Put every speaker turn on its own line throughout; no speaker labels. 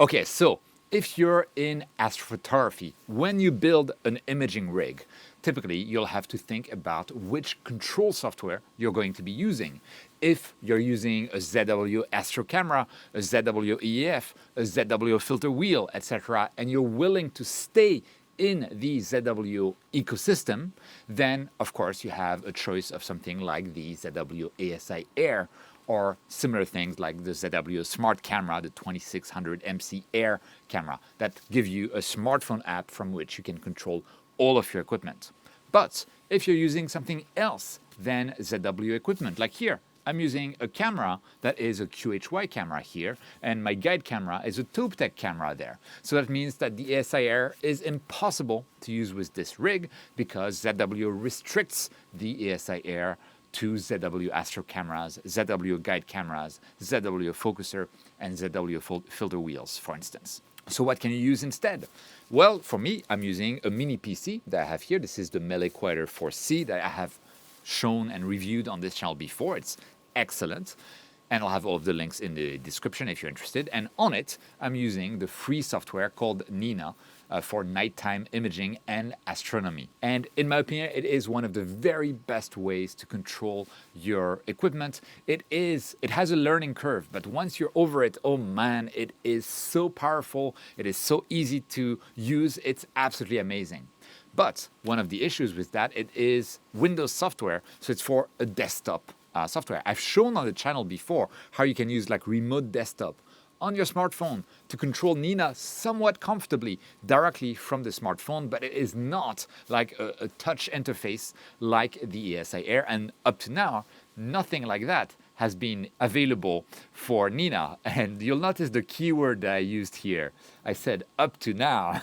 Okay, so if you're in astrophotography, when you build an imaging rig, typically you'll have to think about which control software you're going to be using. If you're using a ZW Astro camera, a ZW EF, a ZW filter wheel, etc., and you're willing to stay in the ZW ecosystem, then of course you have a choice of something like the ZW ASI Air or similar things like the ZW Smart Camera, the 2600 MC Air camera that give you a smartphone app from which you can control all of your equipment. But if you're using something else than ZW equipment, like here, I'm using a camera that is a QHY camera here, and my guide camera is a Toptech camera there. So that means that the ASI Air is impossible to use with this rig because ZW restricts the ASI Air to ZW Astro cameras, ZW guide cameras, ZW focuser, and ZW filter wheels, for instance. So what can you use instead? Well, for me, I'm using a mini PC that I have here. This is the Melee Quieter 4C that I have shown and reviewed on this channel before. It's excellent. And I'll have all of the links in the description if you're interested. And on it, I'm using the free software called Nina for nighttime imaging and astronomy. And in my opinion, it is one of the very best ways to control your equipment. It has a learning curve, but once you're over it, oh man, it is so powerful. It is so easy to use. It's absolutely amazing. But one of the issues with that, it is Windows software, so it's for a desktop software. I've shown on the channel before how you can use like remote desktop on your smartphone to control Nina somewhat comfortably directly from the smartphone, but it is not like a touch interface like the ASI Air, and up to now, nothing like that has been available for Nina. And you'll notice the keyword that I used here. I said up to now.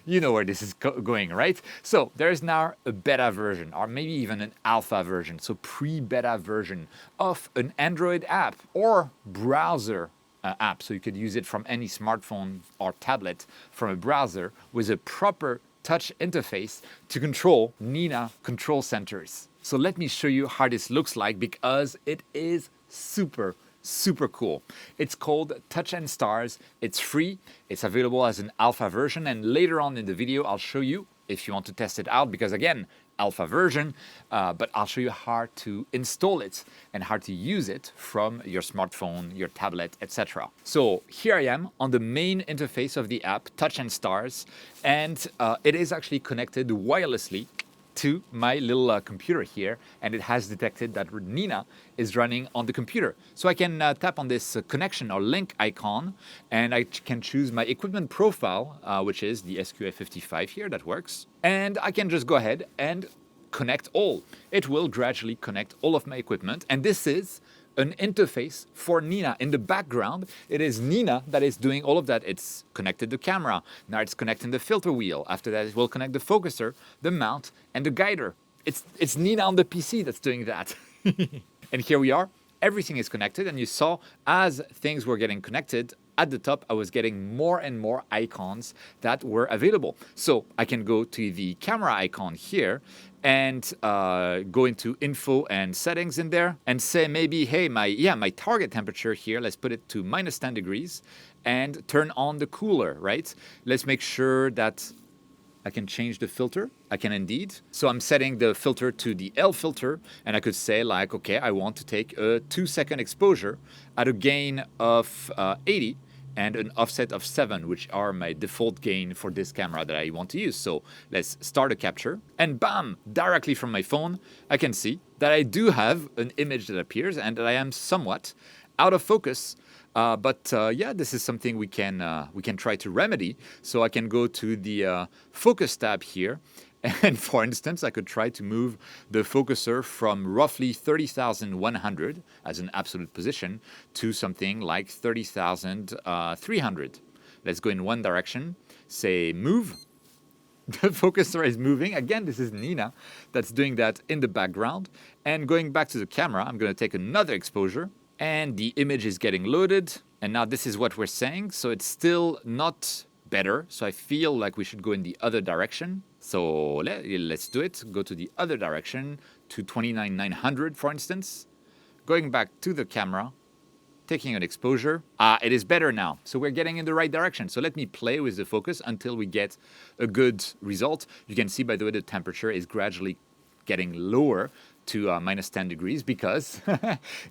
You know where this is going, right? So there's now a beta version, or maybe even an alpha version, so pre-beta version of an Android app or browser app. So you could use it from any smartphone or tablet from a browser with a proper touch interface to control Nina control centers. So let me show you how this looks like because it is super cool. It's called Touch and Stars. It's free. It's available as an alpha version, and later on in the video I'll show you if you want to test it out, because again, alpha version, but I'll show you how to install it and how to use it from your smartphone, your tablet, etc. So here I am on the main interface of the app, Touch and Stars, and it is actually connected wirelessly to my little computer here, and it has detected that Nina is running on the computer. So I can tap on this connection or link icon, and I can choose my equipment profile, which is the SQA55 here, that works. And I can just go ahead and connect all. It will gradually connect all of my equipment, and this is an interface for Nina. In the background, it is Nina that is doing all of that. It's connected the camera. Now it's connecting the filter wheel. After that, it will connect the focuser, the mount, and the guider. It's Nina on the PC that's doing that. And here we are. Everything is connected, and you saw as things were getting connected, at the top, I was getting more and more icons that were available. So I can go to the camera icon here and go into info and settings in there and say maybe, hey, my target temperature here, let's put it to minus 10 degrees and turn on the cooler, right? Let's make sure that I can change the filter. I can indeed. So I'm setting the filter to the L filter, and I could say like, okay, I want to take a 2-second exposure at a gain of 80 and an offset of 7, which are my default gain for this camera that I want to use. So let's start a capture, and bam, directly from my phone, I can see that I do have an image that appears and that I am somewhat out of focus. But this is something we can try to remedy. So I can go to the focus tab here, and for instance, I could try to move the focuser from roughly 30,100 as an absolute position to something like 30,300. Let's go in one direction. Say move. The focuser is moving. Again, this is Nina that's doing that in the background. And going back to the camera, I'm going to take another exposure. And the image is getting loaded. And now this is what we're saying. So it's still not better. So I feel like we should go in the other direction. So let's do it. Go to the other direction to 29,900, for instance. Going back to the camera. taking an exposure. It is better now. So we're getting in the right direction. So let me play with the focus until we get a good result. You can see, by the way, the temperature is gradually getting lower to minus 10 degrees because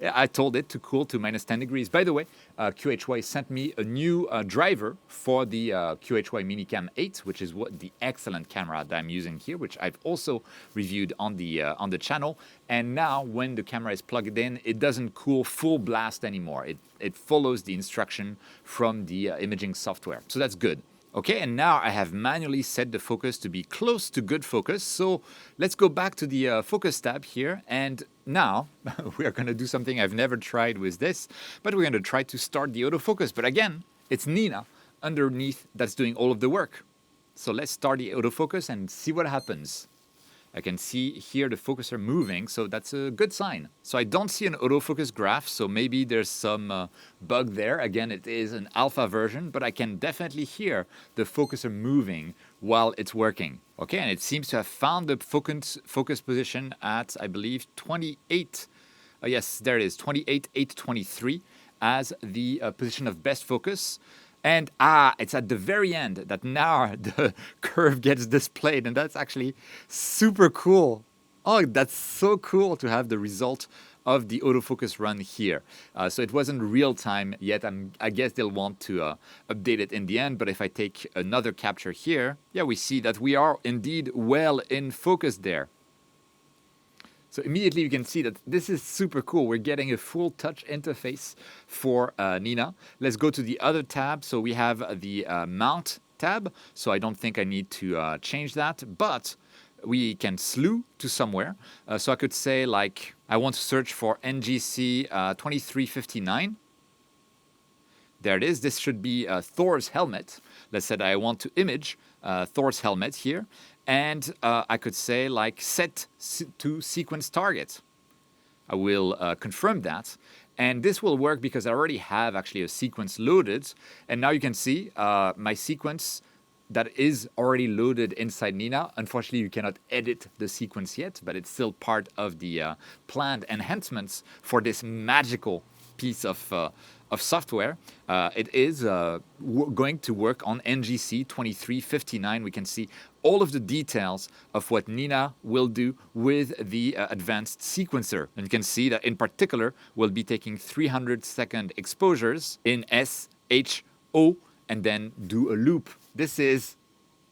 I told it to cool to minus 10 degrees. By the way, QHY sent me a new driver for the QHY Minicam 8, which is what the excellent camera that I'm using here, which I've also reviewed on the channel. And now when the camera is plugged in, it doesn't cool full blast anymore. It follows the instruction from the imaging software. So that's good. Okay, and now I have manually set the focus to be close to good focus. So let's go back to the focus tab here. And now we are going to do something I've never tried with this, but we're going to try to start the autofocus. But again, it's Nina underneath that's doing all of the work. So let's start the autofocus and see what happens. I can see here the focuser moving, so that's a good sign. So I don't see an autofocus graph, so maybe there's some bug there. Again, it is an alpha version, but I can definitely hear the focuser moving while it's working. Okay, and it seems to have found the focus position at, I believe, 28. Yes, there it is, 28,823 as the position of best focus. And it's at the very end that now the curve gets displayed, and that's actually super cool. Oh, that's so cool to have the result of the autofocus run here. So it wasn't real time yet. I guess they'll want to update it in the end. But if I take another capture here, yeah, we see that we are indeed well in focus there. So immediately you can see that this is super cool. We're getting a full touch interface for Nina. Let's go to the other tab. So we have the mount tab. So I don't think I need to change that, but we can slew to somewhere. So I could say like, I want to search for NGC 2359. There it is. This should be Thor's helmet. Let's say that I want to image Thor's helmet here. And I could say like set to sequence target. I will confirm that. And this will work because I already have actually a sequence loaded. And now you can see my sequence that is already loaded inside Nina. Unfortunately, you cannot edit the sequence yet, but it's still part of the planned enhancements for this magical piece of software. It is going to work on NGC 2359. We can see all of the details of what Nina will do with the advanced sequencer. And you can see that in particular, we'll be taking 300-second exposures in S, H, O, and then do a loop. This is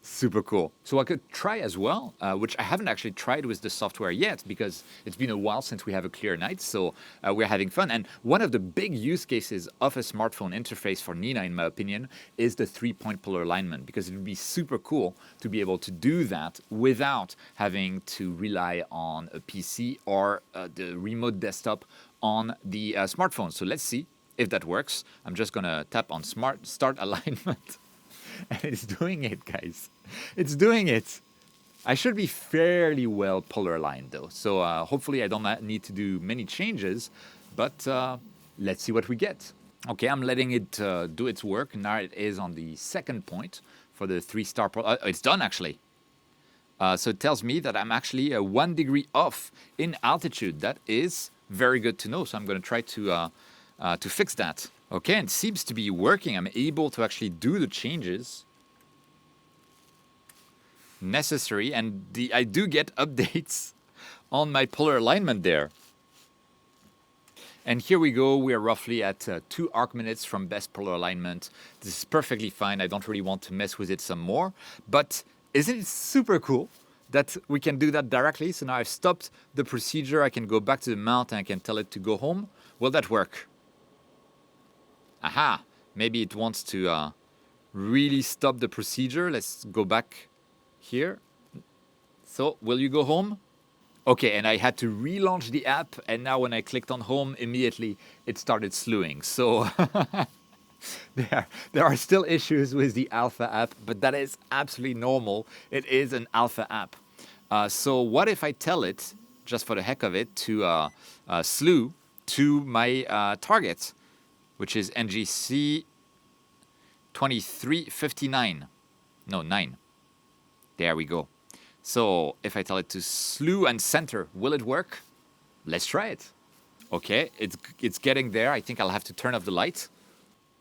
super cool. So I could try as well, which I haven't actually tried with the software yet because it's been a while since we have a clear night. So we're having fun. And one of the big use cases of a smartphone interface for Nina, in my opinion, is the 3-point polar alignment, because it would be super cool to be able to do that without having to rely on a PC or the remote desktop on the smartphone. So let's see if that works. I'm just going to tap on start alignment. And it's doing it, guys. It's doing it. I should be fairly well polar aligned, though. So hopefully I don't need to do many changes. But let's see what we get. Okay, I'm letting it do its work. Now it is on the second point for the 3-star. It's done, actually. So it tells me that I'm actually 1 degree off in altitude. That is very good to know. So I'm going to try to fix that. Okay, and it seems to be working. I'm able to actually do the changes necessary, and I do get updates on my polar alignment there. And here we go. We are roughly at 2 arc minutes from best polar alignment. This is perfectly fine. I don't really want to mess with it some more. But isn't it super cool that we can do that directly? So now I've stopped the procedure. I can go back to the mount and I can tell it to go home. Will that work? Aha, maybe it wants to really stop the procedure. Let's go back here. So, will you go home? Okay, and I had to relaunch the app, and now when I clicked on home, immediately it started slewing. So, there are still issues with the alpha app, but that is absolutely normal. It is an alpha app. So, what if I tell it, just for the heck of it, to slew to my target, which is NGC 2359. No, 9. There we go. So if I tell it to slew and center, will it work? Let's try it. Okay, it's getting there. I think I'll have to turn off the light.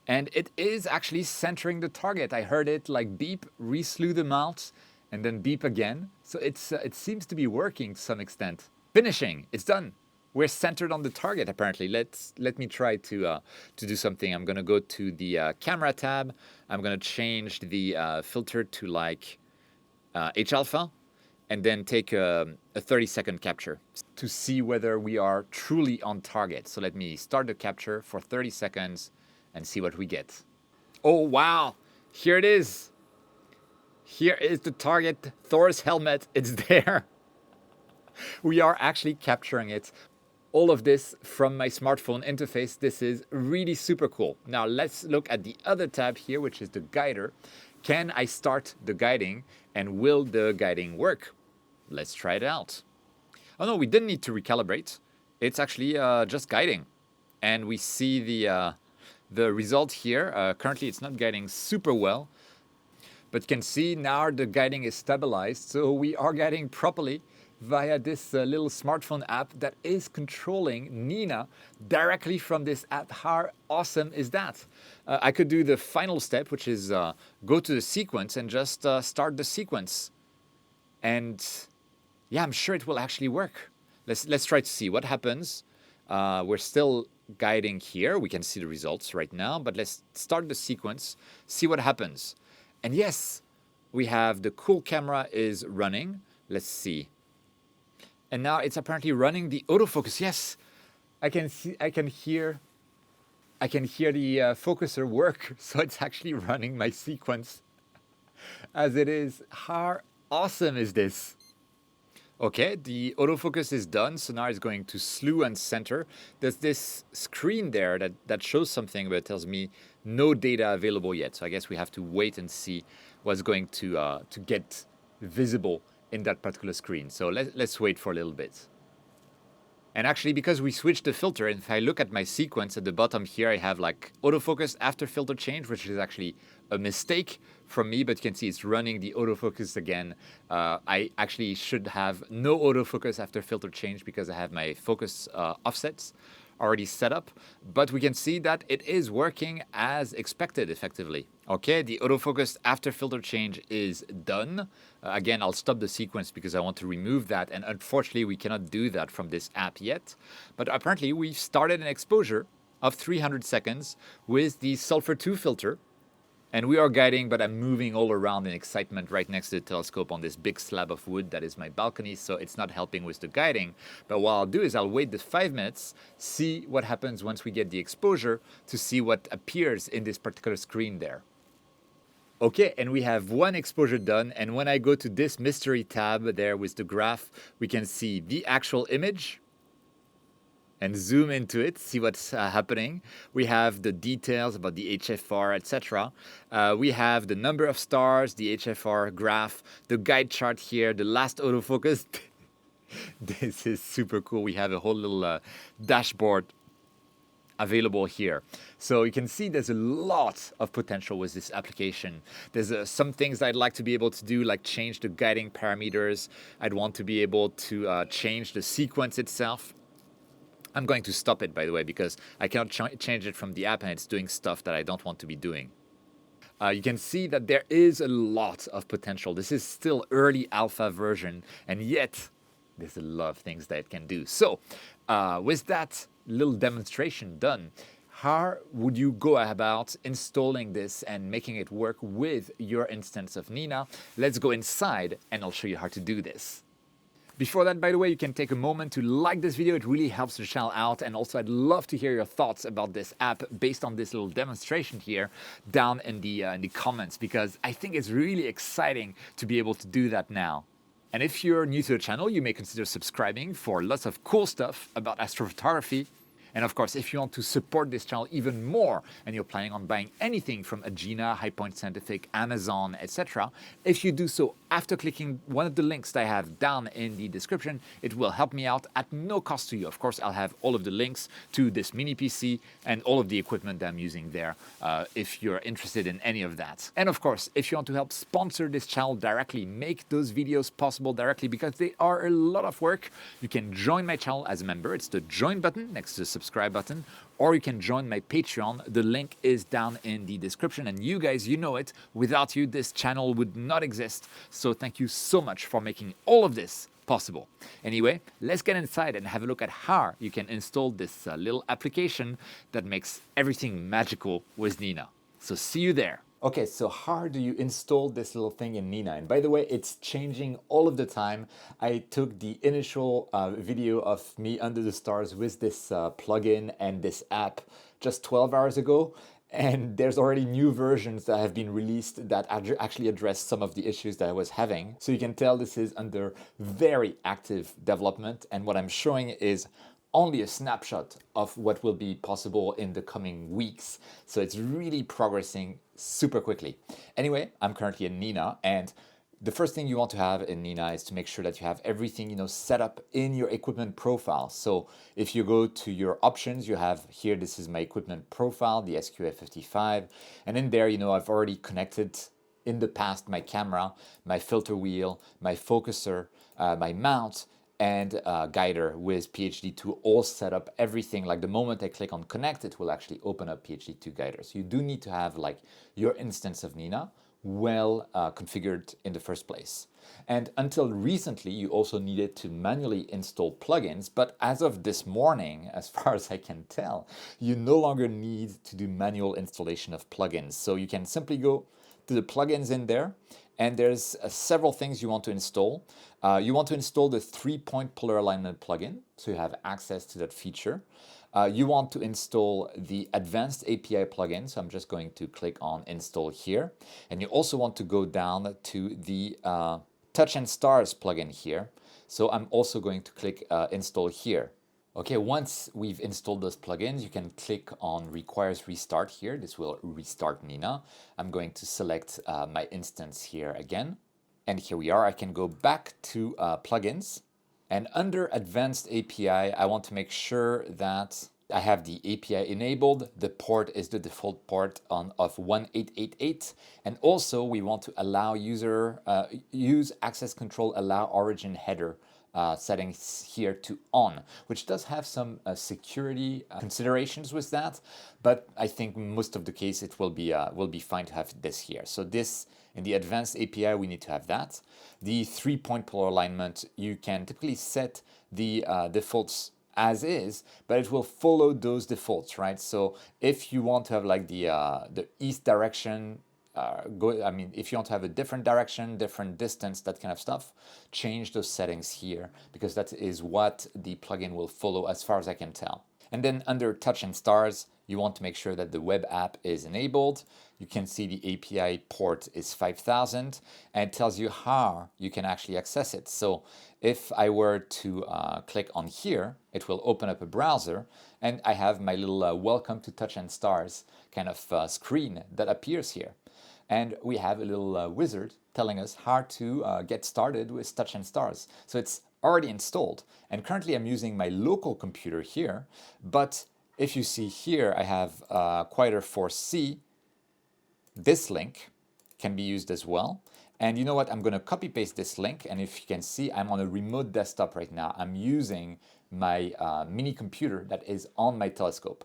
And it is actually centering the target. I heard it like beep, re-slew the mount, and then beep again. So it seems to be working to some extent. Finishing, it's done. We're centered on the target apparently. Let me try to do something. I'm gonna go to the camera tab. I'm gonna change the filter to like H alpha, and then take a 30-second capture to see whether we are truly on target. So let me start the capture for 30 seconds and see what we get. Oh, wow. Here it is. Here is the target, Thor's helmet. It's there. We are actually capturing it. All of this from my smartphone interface. This is really super cool. Now let's look at the other tab here, which is the guider. Can I start the guiding, and will the guiding work? Let's try it out. Oh no, we didn't need to recalibrate. It's actually just guiding. And we see the result here. Currently it's not guiding super well, but you can see now the guiding is stabilized. So we are guiding properly via this little smartphone app that is controlling Nina directly from this app. How awesome is that? I could do the final step, which is go to the sequence and just start the sequence. And yeah, I'm sure it will actually work. Let's try to see what happens. We're still guiding here. We can see the results right now, but let's start the sequence, see what happens. And yes, we have the cool camera is running. Let's see. And now it's apparently running the autofocus. Yes, I can hear the focuser work. So it's actually running my sequence as it is. How awesome is this? Okay, the autofocus is done. So now it's going to slew and center. There's this screen there that shows something, but it tells me no data available yet. So I guess we have to wait and see what's going to get visible in that particular screen. So let's wait for a little bit. And actually, because we switched the filter, and if I look at my sequence at the bottom here, I have like autofocus after filter change, which is actually a mistake from me, but you can see it's running the autofocus again. I actually should have no autofocus after filter change because I have my focus offsets already set up, but we can see that it is working as expected effectively. Okay, the autofocus after filter change is done. Again, I'll stop the sequence because I want to remove that, and unfortunately we cannot do that from this app yet. But apparently we've started an exposure of 300 seconds with the Sulfur 2 filter. And we are guiding, but I'm moving all around in excitement right next to the telescope on this big slab of wood that is my balcony, so it's not helping with the guiding. But what I'll do is I'll wait the 5 minutes, see what happens once we get the exposure to see what appears in this particular screen there. Okay, and we have one exposure done, and when I go to this mystery tab there with the graph, we can see the actual image, and zoom into it, see what's happening. We have the details about the HFR, etc. We have the number of stars, the HFR graph, the guide chart here, the last autofocus. This is super cool. We have a whole little dashboard available here. So you can see there's a lot of potential with this application. There's some things I'd like to be able to do, like change the guiding parameters. I'd want to be able to change the sequence itself. I'm going to stop it, by the way, because I cannot change it from the app and it's doing stuff that I don't want to be doing. You can see that there is a lot of potential. This is still early alpha version, and yet there's a lot of things that it can do. So with that little demonstration done, how would you go about installing this and making it work with your instance of Nina? Let's go inside and I'll show you how to do this. Before that, by the way, you can take a moment to like this video. It really helps the channel out. And also, I'd love to hear your thoughts about this app based on this little demonstration here down in the comments, because I think it's really exciting to be able to do that now. And if you're new to the channel, you may consider subscribing for lots of cool stuff about astrophotography. And of course, if you want to support this channel even more and you're planning on buying anything from Agena, High Point Scientific, Amazon, etc., if you do so after clicking one of the links that I have down in the description, it will help me out at no cost to you. Of course, I'll have all of the links to this mini PC and all of the equipment that I'm using there if you're interested in any of that. And of course, if you want to help sponsor this channel directly, make those videos possible directly because they are a lot of work, you can join my channel as a member. It's the join button next to the subscribe button, or you can join my Patreon. The link is down in the description. And you guys, you know it, without you, this channel would not exist. So thank you so much for making all of this possible. Anyway, let's get inside and have a look at how you can install this little application that makes everything magical with Nina. So see you there. Okay, so how do you install this little thing in Nina? And by the way, it's changing all of the time. I took the initial video of me under the stars with this plugin and this app just 12 hours ago. And there's already new versions that have been released that actually address some of the issues that I was having. So you can tell this is under very active development. And what I'm showing is only a snapshot of what will be possible in the coming weeks. So it's really progressing super quickly. Anyway, I'm currently in Nina, and the first thing you want to have in Nina is to make sure that you have everything, set up in your equipment profile. So if you go to your options, you have here, this is my equipment profile, the SQF55. And in there, I've already connected in the past my camera, my filter wheel, my focuser, my mount, and guider with PhD2 all set up, everything. Like the moment I click on connect, it will actually open up PhD2 guider. So you do need to have like your instance of Nina well configured in the first place. And until recently, you also needed to manually install plugins. But as of this morning, as far as I can tell, you no longer need to do manual installation of plugins. So you can simply go to the plugins in there, and there's several things you want to install. You want to install the 3-point polar alignment plugin, so you have access to that feature. You want to install the advanced API plugin, so I'm just going to click on install here. And you also want to go down to the Touch and Stars plugin here. So I'm also going to click install here. Okay, once we've installed those plugins, you can click on requires restart here. This will restart Nina. I'm going to select my instance here again. And here we are. I can go back to plugins. And under advanced API, I want to make sure that I have the API enabled. The port is the default port of 1888. And also we want to allow use access control, allow origin header settings here to on, which does have some security considerations with that, but I think most of the case it will be fine to have this here. So this in the advanced API we need to have that. The 3-point polar alignment, you can typically set the defaults as is, but it will follow those defaults, right? So if you want to have like the east direction, if you want to have a different direction, different distance, that kind of stuff, change those settings here because that is what the plugin will follow as far as I can tell. And then under Touch and Stars, you want to make sure that the web app is enabled. You can see the API port is 5000 and it tells you how you can actually access it. So if I were to click on here, it will open up a browser and I have my little welcome to Touch and Stars kind of screen that appears here. And we have a little wizard telling us how to get started with Touch and Stars. So it's already installed. And currently I'm using my local computer here. But if you see here, I have Quieter 4C. This link can be used as well. And you know what? I'm going to copy paste this link. And if you can see, I'm on a remote desktop right now. I'm using my mini computer that is on my telescope.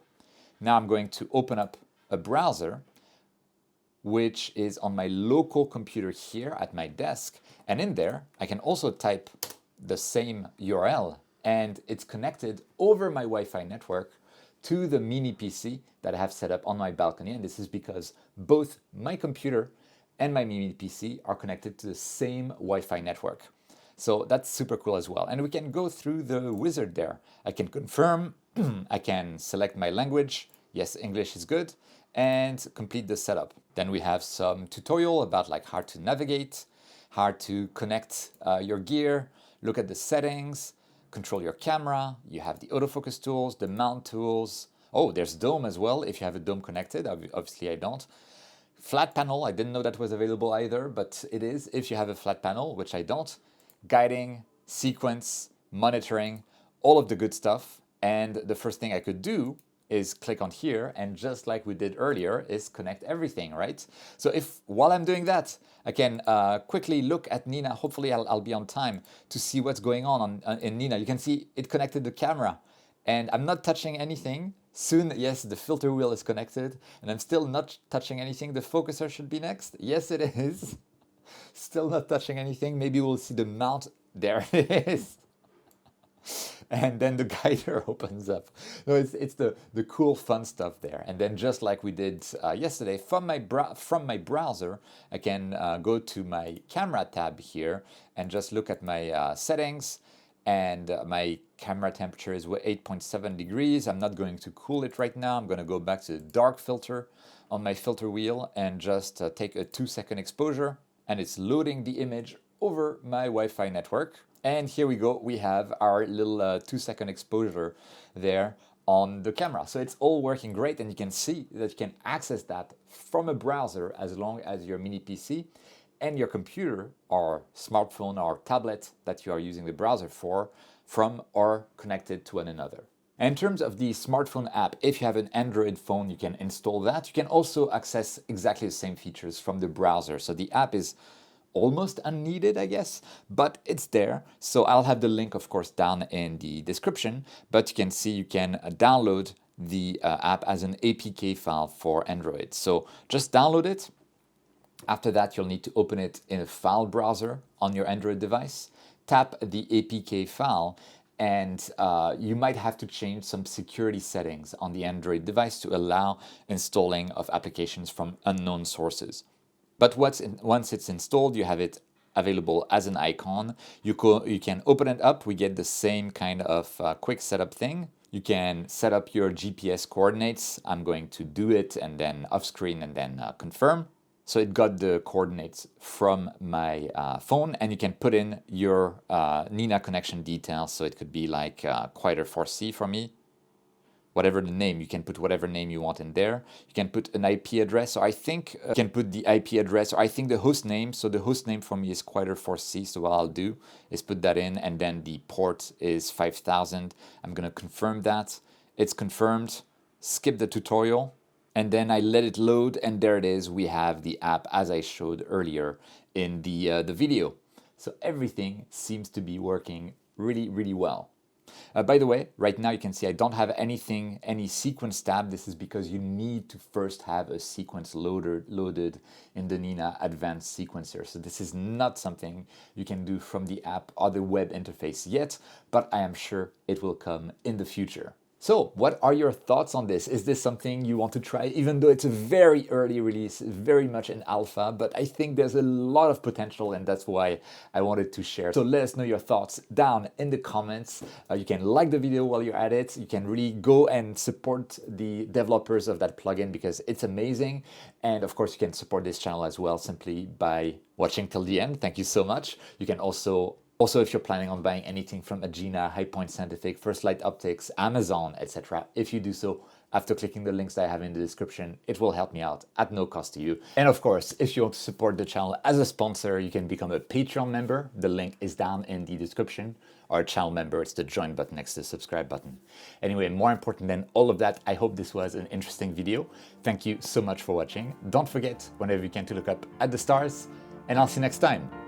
Now I'm going to open up a browser which is on my local computer here at my desk. And in there, I can also type the same URL and it's connected over my Wi-Fi network to the mini PC that I have set up on my balcony. And this is because both my computer and my mini PC are connected to the same Wi-Fi network. So that's super cool as well. And we can go through the wizard there. I can confirm, I can select my language. Yes, English is good. And complete the setup. Then we have some tutorial about like how to navigate, how to connect your gear, look at the settings, control your camera, you have the autofocus tools, the mount tools. Oh, there's dome as well if you have a dome connected. Obviously I don't. Flat panel, I didn't know that was available either, but it is if you have a flat panel, which I don't. Guiding, sequence, monitoring, all of the good stuff. And the first thing I could do is click on here, and just like we did earlier, is connect everything, right? So if while I'm doing that, I can quickly look at Nina. Hopefully I'll be on time to see what's going on in Nina. You can see it connected the camera, and I'm not touching anything. Soon, yes, the filter wheel is connected, and I'm still not touching anything. The focuser should be next. Yes, it is. Still not touching anything. Maybe we'll see the mount. There it is. And then the guider opens up. No, it's the cool, fun stuff there. And then just like we did yesterday, from my browser, I can go to my camera tab here and just look at my settings. And my camera temperature is 8.7 degrees. I'm not going to cool it right now. I'm going to go back to the dark filter on my filter wheel and just take a 2-second exposure. And it's loading the image over my Wi-Fi network. And here we go. We have our little 2-second exposure there on the camera. So it's all working great. And you can see that you can access that from a browser as long as your mini PC and your computer or smartphone or tablet that you are using the browser for from or connected to one another. And in terms of the smartphone app, if you have an Android phone, you can install that. You can also access exactly the same features from the browser. So the app is almost unneeded, I guess, but it's there. So I'll have the link, of course, down in the description, but you can see you can download the app as an APK file for Android. So just download it. After that, you'll need to open it in a file browser on your Android device, tap the APK file, and you might have to change some security settings on the Android device to allow installing of applications from unknown sources. But once it's installed, you have it available as an icon. You can open it up. We get the same kind of quick setup thing. You can set up your GPS coordinates. I'm going to do it and then off screen and then confirm. So it got the coordinates from my phone, and you can put in your Nina connection details. So it could be like Quieter 4C for me. Whatever the name, you can put whatever name you want in there. You can put an IP address. So I think you can put the IP address, or I think the host name. So the host name for me is Quieter 4C. So what I'll do is put that in, and then the port is 5000. I'm going to confirm that. It's confirmed. Skip the tutorial. And then I let it load, and there it is. We have the app as I showed earlier in the video. So everything seems to be working really, really well. By the way, right now you can see I don't have any sequence tab. This is because you need to first have a sequence loaded in the Nina Advanced Sequencer. So this is not something you can do from the app or the web interface yet, but I am sure it will come in the future. So what are your thoughts on this? Is this something you want to try, even though it's a very early release, very much in alpha, but I think there's a lot of potential, and that's why I wanted to share. So let us know your thoughts down in the comments. You can like the video while you're at it. You can really go and support the developers of that plugin because it's amazing. And of course, you can support this channel as well simply by watching till the end. Thank you so much. You can also, if you're planning on buying anything from Agena, High Point Scientific, First Light Optics, Amazon, etc., if you do so after clicking the links that I have in the description, it will help me out at no cost to you. And of course, if you want to support the channel as a sponsor, you can become a Patreon member. The link is down in the description. Or a channel member, it's the join button next to the subscribe button. Anyway, more important than all of that, I hope this was an interesting video. Thank you so much for watching. Don't forget, whenever you can, to look up at the stars, and I'll see you next time.